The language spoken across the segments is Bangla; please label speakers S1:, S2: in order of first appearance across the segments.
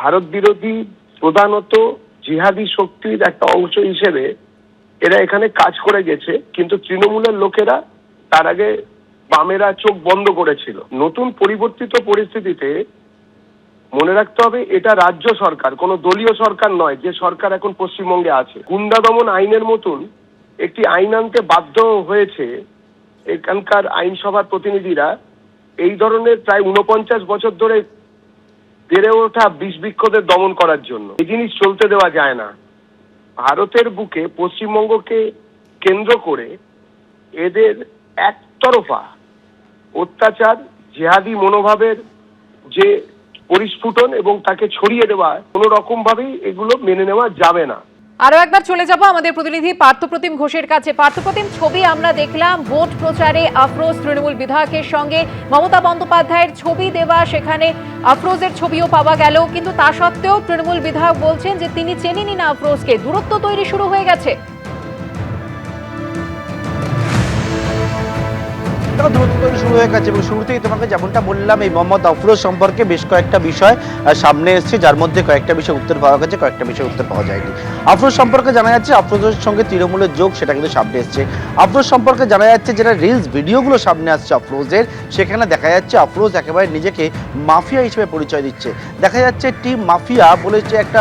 S1: ভারত বিরোধী প্রধানত জিহাদি শক্তির একটা অংশ হিসেবে এরা এখানে কাজ করে গেছে, কিন্তু তৃণমূলের লোকেরা তার আগে বামেরা চোখ বন্ধ করেছিল। নতুন পরিবর্তিত পরিস্থিতিতে মনে রাখতে হবে এটা রাজ্য সরকার, কোনো দলীয় সরকার নয় যে সরকার এখন পশ্চিমবঙ্গে আছে। গুন্ডা দমন আইনের মতন একটি আইন আনতে বাধ্য হয়েছে এখানকার আইনসভার প্রতিনিধিরা। এই ধরনের প্রায় 49 বছর ধরে বেড়ে ওঠা বিষবৃক্ষদের দমন করার জন্য এই জিনিস চলতে দেওয়া যায় না। ভারতের বুকে পশ্চিমবঙ্গকে কেন্দ্র করে এদের একতরফা অত্যাচার, জেহাদি মনোভাবের যে পরিস্ফুটন এবং তাকে ছড়িয়ে দেওয়া, কোনো রকম ভাবেই এগুলো মেনে নেওয়া যাবে না।
S2: আরো একবার চলে যাব আমাদের প্রতিনিধি পার্থপ্রতিম ঘোষের কাছে। পার্থপ্রতিম, ছবি আমরা দেখলাম ভোট প্রচারে আফরোজ তৃণমূল বিধায়কের সঙ্গে মমতা বন্দ্যোপাধ্যায়ের ছবি দেওয়া, সেখানে আফরোজের ছবিও পাওয়া গেল, কিন্তু তা সত্ত্বেও তৃণমূল বিধায়ক বলছেন যে তিনি চেনেনই না আফরোজকে। দূরত্ব তৈরি শুরু হয়ে গেছে।
S3: দূরত্ব তৈরি শুরু হয়ে গেছে এবং শুরু থেকে তোমাকে যেমনটা বললাম, এই মোহাম্মদ আফরোজ সম্পর্কে বেশ কয়েকটা বিষয় সামনে এসেছে, যার মধ্যে কয়েকটা বিষয় উত্তর পাওয়া গেছে, কয়েকটা বিষয় উত্তর পাওয়া যায়নি। আফরোজ সম্পর্কে জানা যাচ্ছে আফরোজের সঙ্গে তৃণমূলের যোগ, সেটা কিন্তু সামনে এসছে। আফরোজ সম্পর্কে জানা যাচ্ছে যেটা রিলস ভিডিওগুলো সামনে আসছে আফরোজের, সেখানে দেখা যাচ্ছে আফরোজ একেবারে নিজেকে মাফিয়া হিসেবে পরিচয় দিচ্ছে। দেখা যাচ্ছে টিম মাফিয়া বলে যে একটা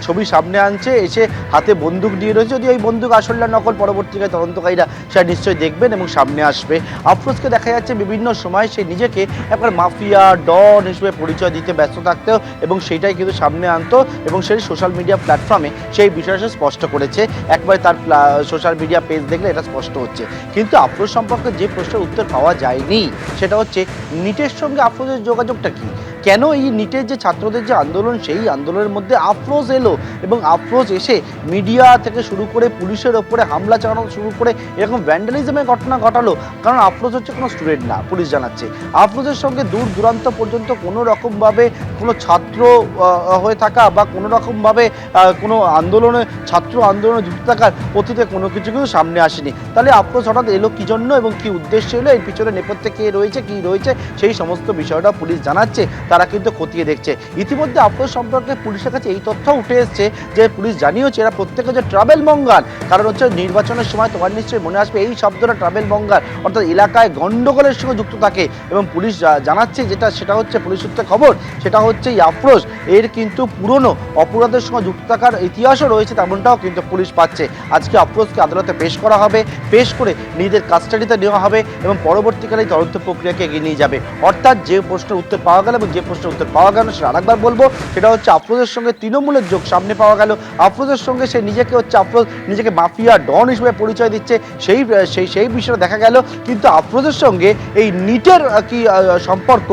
S3: ছবি সামনে আনছে, এসে হাতে বন্দুক দিয়ে রয়েছে। যদি ওই বন্দুক আসল না নকল পরবর্তীকালে তদন্তকারীরা সেটা নিশ্চয়ই দেখবেন এবং সামনে আসবে। আফরোজকে দেখা যাচ্ছে বিভিন্ন সময় সে নিজেকে একবার মাফিয়া ডন হিসেবে পরিচয় দিতে ব্যস্ত থাকতেও এবং সেইটাই কিন্তু সামনে আনতো এবং সেই সোশ্যাল মিডিয়া প্ল্যাটফর্মে সেই বিষয়টা স্পষ্ট করেছে। একবার তার সোশ্যাল মিডিয়া পেজ দেখলে এটা স্পষ্ট হচ্ছে। কিন্তু আফরোজ সম্পর্কে যে প্রশ্নের উত্তর পাওয়া যায়নি সেটা হচ্ছে নিটের সঙ্গে আফরোজের যোগাযোগটা কি, কেন এই নিটের যে ছাত্রদের যে আন্দোলন, সেই আন্দোলনের মধ্যে আফরোজ এলো এবং আফরোজ এসে মিডিয়া থেকে শুরু করে পুলিশের ওপরে হামলা চালানো শুরু করে এরকম ভ্যান্ডালিজমের ঘটনা ঘটালো। কারণ আফরোজ হচ্ছে কোনো স্টুডেন্ট না, পুলিশ জানাচ্ছে। আফরোজের সঙ্গে দূর দূরান্ত পর্যন্ত কোনো রকমভাবে কোনো ছাত্র হয়ে থাকা বা কোনো রকমভাবে কোনো আন্দোলনে ছাত্র আন্দোলনে যুক্ত থাকার অতীতে কোনো কিছু কিন্তু সামনে আসেনি। তাহলে আফরোজ হঠাৎ এলো কী জন্য এবং কী উদ্দেশ্যে এলো, এর পিছনে নেপথ্যে কে রয়েছে, কী রয়েছে, সেই সমস্ত বিষয়টা পুলিশ জানাচ্ছে, তারা কিন্তু খতিয়ে দেখছে। ইতিমধ্যে আফরোজ সম্পর্কে পুলিশের কাছে এই তথ্য উঠে এসছে যে পুলিশ জানিয়েছে এরা প্রত্যেকে যে ট্রাভেল মঙ্গাল। কারণ হচ্ছে নির্বাচনের সময় তোমার নিশ্চয়ই মনে আসবে এই শব্দটা ট্রাভেল মঙ্গাল, অর্থাৎ এলাকায় গণ্ডগোলের সঙ্গে যুক্ত থাকে। এবং পুলিশ জানাচ্ছে সেটা হচ্ছে পুলিশ সূত্রে খবর, সেটা হচ্ছে এই আফরোজ এর কিন্তু পুরনো অপরাধের সঙ্গে যুক্ত থাকার ইতিহাসও রয়েছে, তেমনটাও কিন্তু পুলিশ পাচ্ছে। আজকে আফরোজকে আদালতে পেশ করা হবে, পেশ করে নিজেদের কাস্টাডিতে নেওয়া হবে এবং পরবর্তীকালে তদন্ত প্রক্রিয়াকে এগিয়ে নিয়ে যাবে। অর্থাৎ যে প্রশ্নের উত্তর পাওয়া গেল এবং যে প্রশ্নের উত্তর পাওয়া গেল সেটা আরেকবার বলবো, সেটা হচ্ছে আফরোজের সঙ্গে তৃণমূলের যোগ সামনে পাওয়া গেল। আফরোজের সঙ্গে সে নিজেকে হচ্ছে আফরোজ নিজেকে মাফিয়া ডন হিসেবে পরিচয় দিচ্ছে, সেই বিষয়টা দেখা গেল। কিন্তু আফরোজের সঙ্গে এই নিটের কি সম্পর্ক,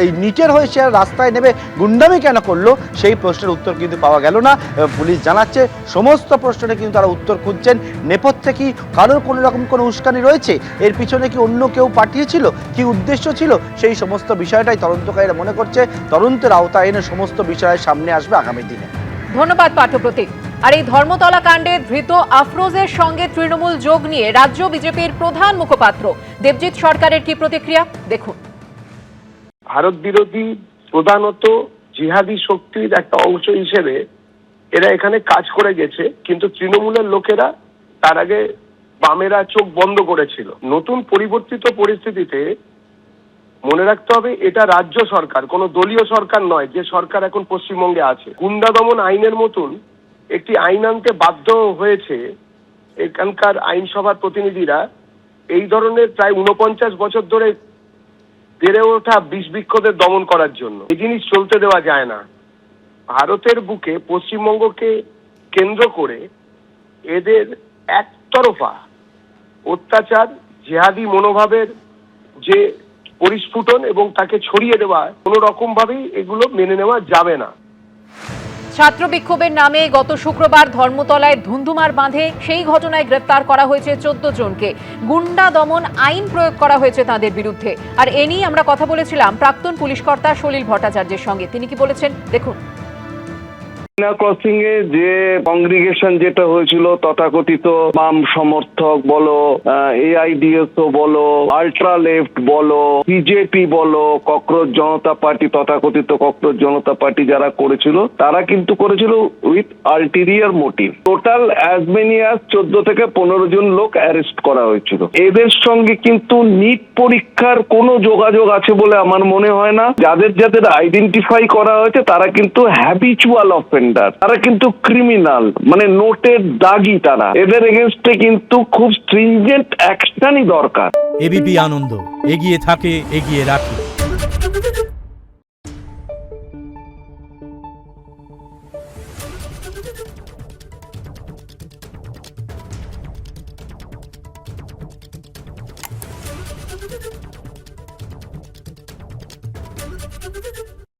S3: এই নিটের হয়ে সে রাস্তায় নেমে গুন্ডামি কেন করলো, সেই প্রশ্নের উত্তর কিন্তু পাওয়া গেল না। পুলিশ জানাচ্ছে সমস্ত প্রশ্নে কিন্তু তারা উত্তর খুঁজছেন। নেপথ্যে কি কারোর কোনো রকম কোনো উস্কানি রয়েছে, এর পিছনে কি অন্য কেউ পাঠিয়েছিল, কি উদ্দেশ্য ছিল, সেই সমস্ত বিষয়টাই তদন্তকারীরা মনে করছে তদন্তের আওতায় এনে সমস্ত বিষয়ের সামনে আসবে আগামী দিনে।
S2: ধন্যবাদ পার্থপ্রতিম। আর এই ধর্মতলা কাণ্ডে ধৃত আফরোজের সঙ্গে তৃণমূল যোগ নিয়ে রাজ্য বিজেপির প্রধান মুখপাত্র দেবজিৎ সরকারের কি প্রতিক্রিয়া দেখুন।
S1: ভারত বিরোধী প্রধানত জিহাদি শক্তির একটা অংশ হিসেবে এরা এখানে কাজ করে গেছে, কিন্তু তৃণমূলের লোকেরা তার আগে বামেরা চোখ বন্ধ করেছিল। নতুন পরিবর্তিত পরিস্থিতিতে মনে রাখতে হবে এটা রাজ্য সরকার, কোনো দলীয় সরকার নয় যে সরকার এখন পশ্চিমবঙ্গে আছে। গুন্ডা দমন আইনের মতন একটি আইন আনতে বাধ্য হয়েছে এখানকার আইনসভার প্রতিনিধিরা। এই ধরনের প্রায় 49 বছর ধরে বেড়ে ওঠা বিষবৃক্ষদের দমন করার জন্য এই জিনিস চলতে দেওয়া যায় না। ভারতের বুকে পশ্চিমবঙ্গকে কেন্দ্র করে এদের একতরফা অত্যাচার, জেহাদি মনোভাবের যে পরিস্ফুটন এবং তাকে ছড়িয়ে দেওয়া, কোনো রকম ভাবেই এগুলো মেনে নেওয়া যাবে না।
S2: ছাত্র বিক্ষোভের নামে গত শুক্রবার ধর্মতলায় ধুন্ধুমার বাঁধে সেই ঘটনায় গ্রেফতার করা হয়েছে 14 জনকে। গুন্ডা দমন আইন প্রয়োগ করা হয়েছে তাদের বিরুদ্ধে। আর এ নিয়ে আমরা কথা বলেছিলাম প্রাক্তন পুলিশ কর্তা সলিল ভট্টাচার্যের সঙ্গে। তিনি কি বলেছেন দেখুন।
S4: ক্রসিং এ যে কংগ্রিগেশন যেটা হয়েছিল তথাকথিত বাম সমর্থক বলো, এআইডিএসও বলো, আল্ট্রা লেফট বলো, বিজেপি বলো, ককরোচ জনতা পার্টি, তথাকথিত ককরোচ জনতা পার্টি যারা করেছিল তারা কিন্তু করেছিল with ulterior motive. Total as many as 14 থেকে 15 জন লোক অ্যারেস্ট করা হয়েছিল। এদের সঙ্গে কিন্তু নিট পরীক্ষার কোনো যোগাযোগ আছে বলে আমার মনে হয় না। যাদের যাদের আইডেন্টিফাই করা হয়েছে তারা কিন্তু হ্যাবিচুয়াল অফেন্ডার, তারা কিন্তু ক্রিমিনাল, মানে নোটের দাগি তারা। এদের এগেনস্টে কিন্তু খুব স্ট্রিনজেন্ট অ্যাকশনই দরকার।
S5: এবিপি আনন্দ, এগিয়ে থাকে, এগিয়ে রাখে।